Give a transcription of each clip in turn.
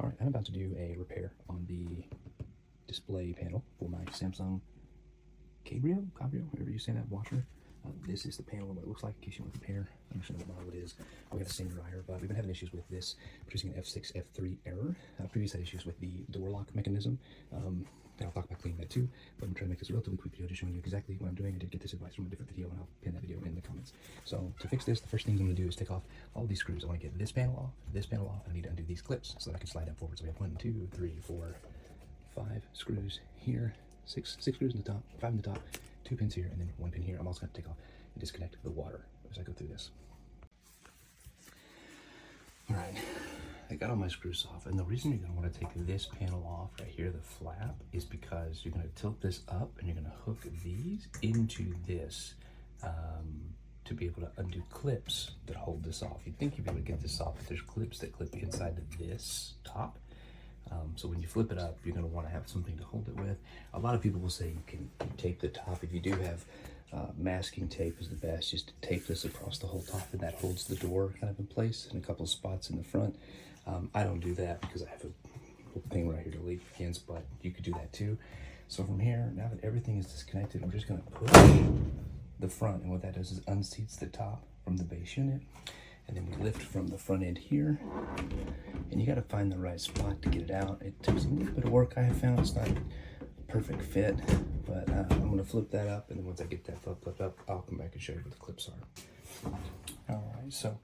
All right, I'm about to do a repair on the display panel for my Samsung Cabrio, whatever you say that, washer. This is the panel and what it looks like in case you want to compare. I'm not sure what model it is. We have the same dryer, but we've been having issues with this, producing an F6, F3 error. Previously had issues with the door lock mechanism. And I'll talk about cleaning that too, but I'm trying to make this a relatively quick video just showing you exactly what I'm doing. I did get this advice from a different video, and I'll pin that video in the comments. So to fix this, the first thing I'm going to do is take off all these screws. I want to get this panel off, and I need to undo these clips so that I can slide them forward. So we have 1, 2, 3, 4, 5 screws here, six screws in the top, 5 in the top, 2 pins here, and then 1 pin here. I'm also going to take off and disconnect the water as I go through this. All right, I got all my screws off, and the reason you're going to want to take this panel off right here, the flap, is because you're going to tilt this up and you're going to hook these into this to be able to undo clips that hold this off. You'd think you'd be able to get this off, but there's clips that clip inside of this top. So when you flip it up, you're going to want to have something to hold it with. A lot of people will say you can tape the top. If you do have masking tape is the best, just to tape this across the whole top, and that holds the door kind of in place in a couple of spots in the front. I don't do that because I have a little thing right here to lean against, but you could do that too. So from here, now that everything is disconnected, I'm just going to push the front, and what that does is unseats the top from the base unit. And then we lift from the front end here, and you got to find the right spot to get it out. It takes a little bit of work. I have found it's not a perfect fit, but I'm going to flip that up, and then once I get that flipped up, I'll come back and show you where the clips are. All right, so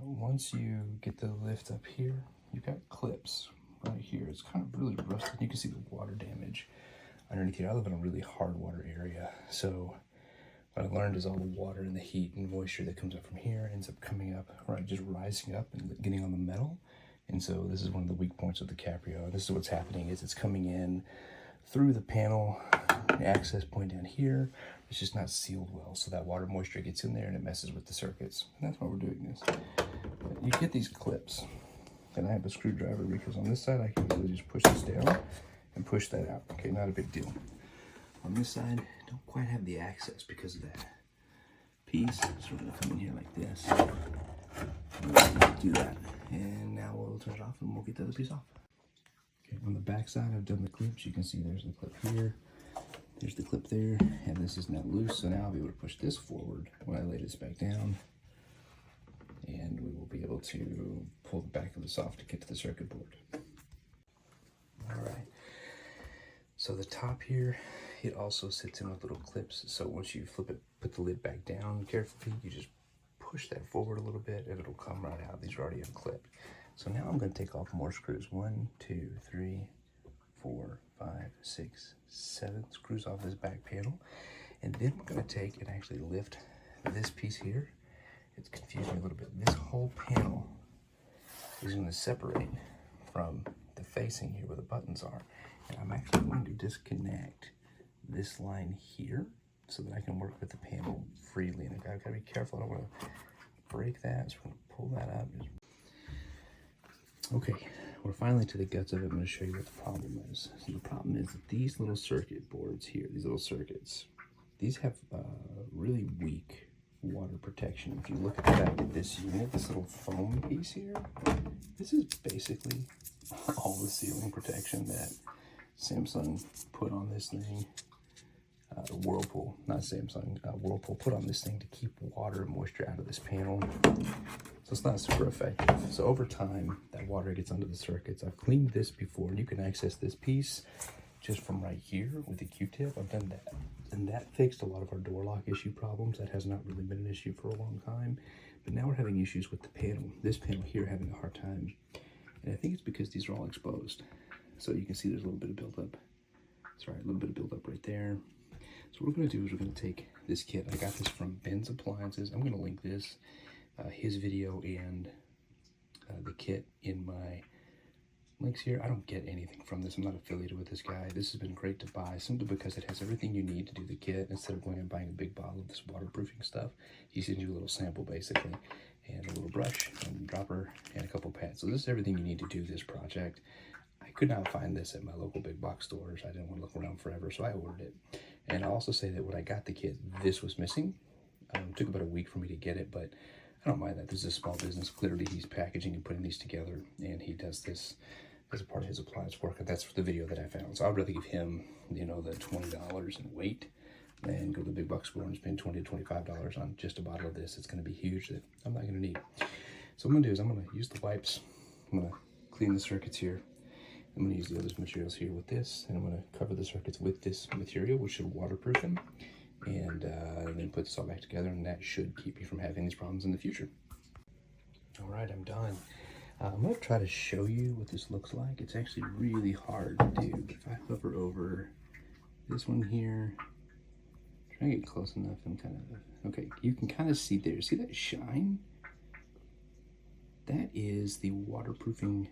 once you get the lift up here, you've got clips right here. It's kind of really rusted. You can see the water damage underneath here. I live in a really hard water area, so what I learned is all the water and the heat and moisture that comes up from here ends up coming up, right, just rising up and getting on the metal. And so this is one of the weak points of the Cabrio. This is what's happening, is it's coming in through the panel, the access point down here. It's just not sealed well, so that water moisture gets in there and it messes with the circuits. And that's why we're doing this. You get these clips, and I have a screwdriver because on this side I can really just push this down and push that out. Okay, not a big deal. On this side, don't quite have the access because of that piece. So we're going to come in here like this. Do that. And now we'll turn it off and we'll get the other piece off. Okay, on the back side, I've done the clips. You can see there's the clip here. There's the clip there. And this is now loose. So now I'll be able to push this forward when I lay this back down. And we will be able to pull the back of this off to get to the circuit board. All right. So the top here, it also sits in with little clips. So once you flip it, put the lid back down carefully, you just push that forward a little bit and it'll come right out. These are already unclipped. So now I'm going to take off more screws. 1, 2, 3, 4, 5, 6, 7 screws off this back panel. And then we're going to take and actually lift this piece here. It's confused me a little bit. This whole panel is going to separate from the facing here where the buttons are. And I'm actually going to disconnect this line here so that I can work with the panel freely. And I've got to be careful. I don't want to break that. So we're going to pull that up. Okay, we're finally to the guts of it. I'm going to show you what the problem is. So the problem is that these little circuit boards here, these little circuits, these have really weak water protection. If you look at the back of this unit, this little foam piece here, this is basically all the sealing protection that Samsung put on this thing. Whirlpool, not Samsung, Whirlpool put on this thing to keep water and moisture out of this panel. So it's not super effective. So over time, that water gets under the circuits. I've cleaned this before, and you can access this piece just from right here with a Q-tip. I've done that, and that fixed a lot of our door lock issue problems. That has not really been an issue for a long time, but now we're having issues with the panel. This panel here having a hard time, and I think it's because these are all exposed. So you can see there's a little bit of buildup. That's right, a little bit of buildup right there. So what we're going to do is we're going to take this kit. I got this from Ben's Appliances. I'm going to link this, his video and the kit in my links here. I don't get anything from this. I'm not affiliated with this guy. This has been great to buy simply because it has everything you need to do the kit. Instead of going and buying a big bottle of this waterproofing stuff, he sends you a little sample basically, and a little brush and dropper and a couple pads. So this is everything you need to do this project. I could not find this at my local big box stores. I didn't want to look around forever, so I ordered it. And I'll also say that when I got the kit, this was missing. It took about a week for me to get it, but I don't mind that. This is a small business. Clearly, he's packaging and putting these together, and he does this as a part of his appliance work. And that's the video that I found. So I'd rather give him, you know, the $20 in weight than go to the big box store and spend $20 to $25 on just a bottle of this. It's going to be huge that I'm not going to need. So what I'm going to do is I'm going to use the wipes. I'm going to clean the circuits here. I'm going to use the other materials here with this, and I'm going to cover the circuits with this material, which should waterproof them, and then put this all back together, and that should keep me from having these problems in the future. All right, I'm done. I'm going to try to show you what this looks like. It's actually really hard to do. If I hover over this one here, try to get close enough and kind of, okay, you can kind of see there. See that shine? That is the waterproofing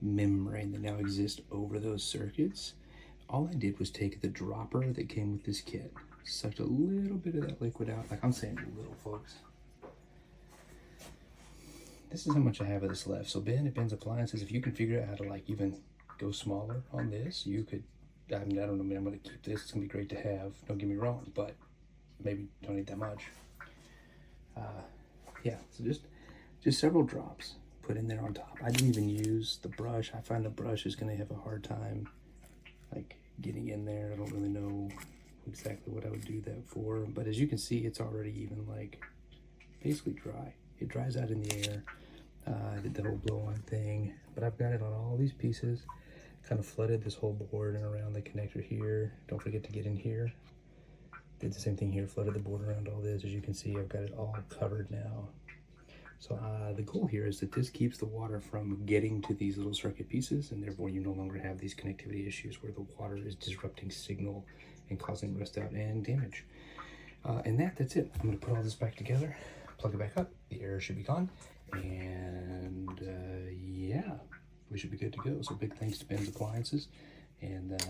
membrane that now exists over those circuits. All I did was take the dropper that came with this kit, sucked a little bit of that liquid out. Like, I'm saying little, folks. This is how much I have of this left. So Ben at Ben's Appliances, if you can figure out how to like even go smaller on this, you could, I mean, I don't know, man, I'm gonna keep this. It's gonna be great to have, don't get me wrong, but maybe don't need that much. Yeah, so just several drops put in there on top. I didn't even use the brush. I find the brush is gonna have a hard time like getting in there. I don't really know exactly what I would do that for, but as you can see, it's already even like basically dry. It dries out in the air. I did the whole blow-on thing, but I've got it on all these pieces. Kind of flooded this whole board and around the connector here. Don't forget to get in here. Did the same thing here, flooded the board around all this. As you can see, I've got it all covered now. So the goal here is that this keeps the water from getting to these little circuit pieces, and therefore you no longer have these connectivity issues where the water is disrupting signal and causing rust out and damage. And that's it. I'm gonna put all this back together, plug it back up, the error should be gone, and yeah, we should be good to go. So big thanks to Ben's Appliances, and